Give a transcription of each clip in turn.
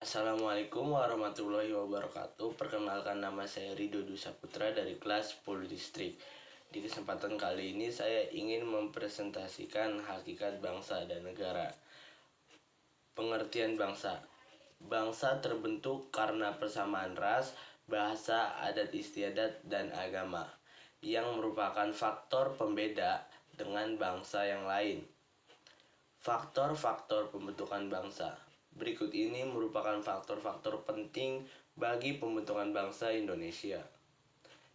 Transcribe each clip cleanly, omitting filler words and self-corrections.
Assalamualaikum warahmatullahi wabarakatuh. Perkenalkan, nama saya Rido Dusaputra dari kelas 10 distrik. Di kesempatan kali ini saya ingin mempresentasikan hakikat bangsa dan negara. Pengertian bangsa. Bangsa terbentuk karena persamaan ras, bahasa, adat istiadat, dan agama yang merupakan faktor pembeda dengan bangsa yang lain. Faktor-faktor pembentukan bangsa. Berikut ini merupakan faktor-faktor penting bagi pembentukan bangsa Indonesia,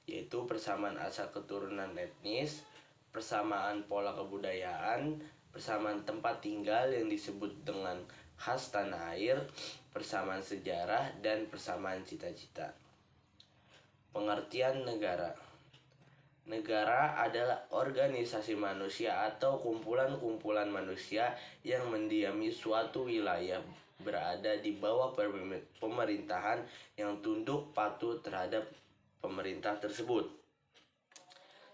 yaitu persamaan asal keturunan etnis, persamaan pola kebudayaan, persamaan tempat tinggal yang disebut dengan khas tanah air, persamaan sejarah, dan persamaan cita-cita. Pengertian negara. Negara adalah organisasi manusia atau kumpulan-kumpulan manusia yang mendiami suatu wilayah berada di bawah pemerintahan yang tunduk patuh terhadap pemerintah tersebut.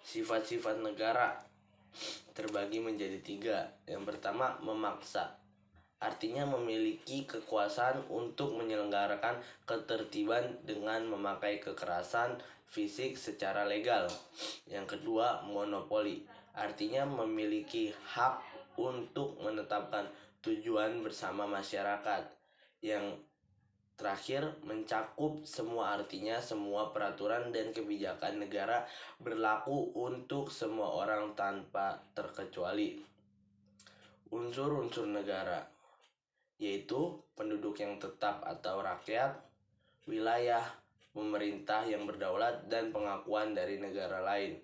Sifat-sifat negara terbagi menjadi 3. Yang pertama, memaksa. Artinya memiliki kekuasaan untuk menyelenggarakan ketertiban dengan memakai kekerasan fisik secara legal. Yang kedua, monopoli. Artinya memiliki hak untuk menetapkan tujuan bersama masyarakat. Yang terakhir, mencakup semua, artinya semua peraturan dan kebijakan negara berlaku untuk semua orang tanpa terkecuali. Unsur-unsur negara, yaitu penduduk yang tetap atau rakyat, wilayah, pemerintah yang berdaulat, dan pengakuan dari negara lain.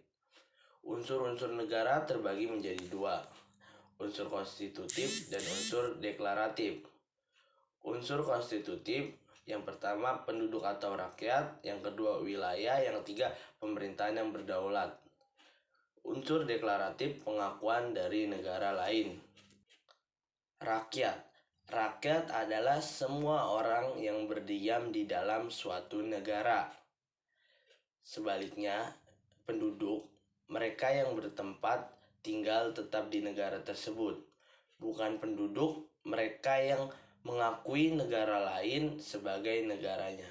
Unsur-unsur negara terbagi menjadi 2, unsur konstitutif dan unsur deklaratif. Unsur konstitutif, yang pertama penduduk atau rakyat, yang kedua wilayah, yang ketiga pemerintahan yang berdaulat. Unsur deklaratif, pengakuan dari negara lain. Rakyat. Rakyat adalah semua orang yang berdiam di dalam suatu negara. Sebaliknya, penduduk, mereka yang bertempat tinggal tetap di negara tersebut. Bukan penduduk, mereka yang mengakui negara lain sebagai negaranya.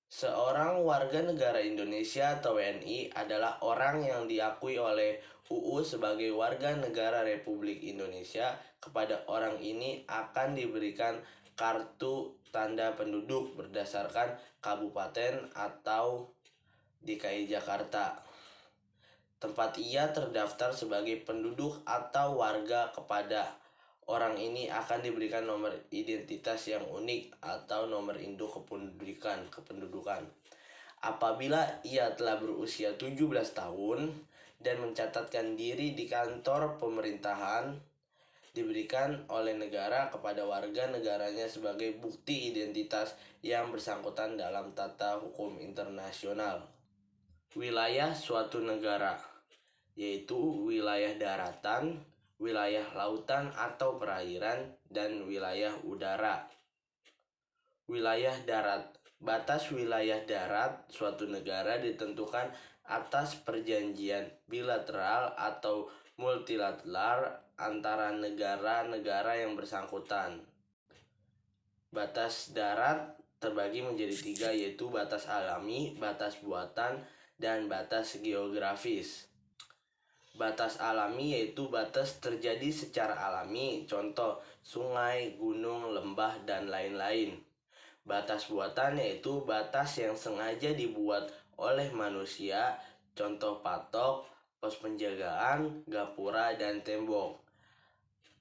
Seorang warga negara Indonesia atau WNI adalah orang yang diakui oleh UU sebagai warga negara Republik Indonesia. Kepada orang ini akan diberikan kartu tanda penduduk berdasarkan kabupaten atau DKI Jakarta, tempat ia terdaftar sebagai penduduk atau warga. Kepada orang ini akan diberikan nomor identitas yang unik atau nomor induk kependudukan. Apabila ia telah berusia 17 tahun dan mencatatkan diri di kantor pemerintahan, diberikan oleh negara kepada warga negaranya sebagai bukti identitas yang bersangkutan dalam tata hukum internasional. Wilayah suatu negara, yaitu wilayah daratan, wilayah lautan atau perairan, dan wilayah udara. Wilayah darat. Batas wilayah darat suatu negara ditentukan atas perjanjian bilateral atau multilateral antara negara-negara yang bersangkutan. Batas darat terbagi menjadi 3, yaitu batas alami, batas buatan, dan batas geografis. Batas alami yaitu batas terjadi secara alami, contoh sungai, gunung, lembah, dan lain-lain. Batas buatan yaitu batas yang sengaja dibuat oleh manusia, contoh patok, pos penjagaan, gapura, dan tembok.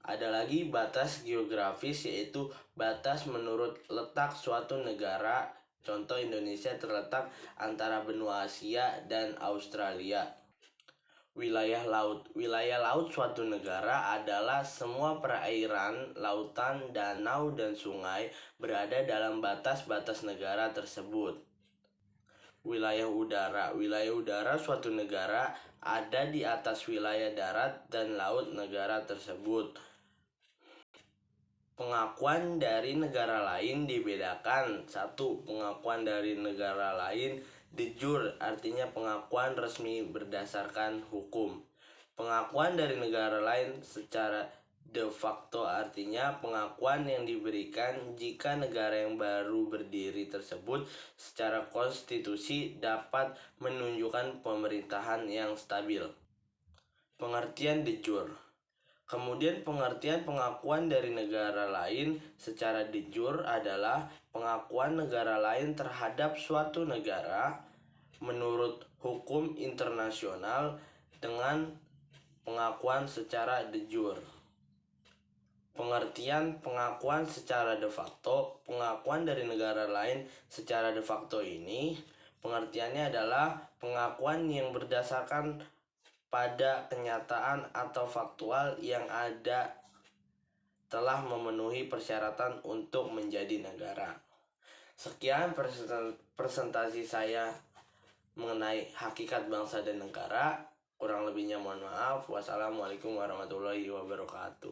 Ada lagi batas geografis, yaitu batas menurut letak suatu negara, contoh Indonesia terletak antara benua Asia dan Australia. Wilayah laut. Wilayah laut suatu negara adalah semua perairan, lautan, danau, dan sungai berada dalam batas-batas negara tersebut. Wilayah udara. Wilayah udara suatu negara ada di atas wilayah darat dan laut negara tersebut. Pengakuan dari negara lain dibedakan. 1. Pengakuan dari negara lain de jure, artinya pengakuan resmi berdasarkan hukum. Pengakuan dari negara lain secara De facto artinya pengakuan yang diberikan jika negara yang baru berdiri tersebut secara konstitusi dapat menunjukkan pemerintahan yang stabil. Pengertian de jure. Kemudian pengertian pengakuan dari negara lain secara de jure adalah pengakuan negara lain terhadap suatu negara menurut hukum internasional dengan pengakuan secara de jure. Pengertian pengakuan secara de facto, pengakuan dari negara lain secara de facto ini pengertiannya adalah pengakuan yang berdasarkan pada kenyataan atau faktual yang ada telah memenuhi persyaratan untuk menjadi negara. Sekian presentasi saya mengenai hakikat bangsa dan negara. Kurang lebihnya mohon maaf. Wassalamualaikum warahmatullahi wabarakatuh.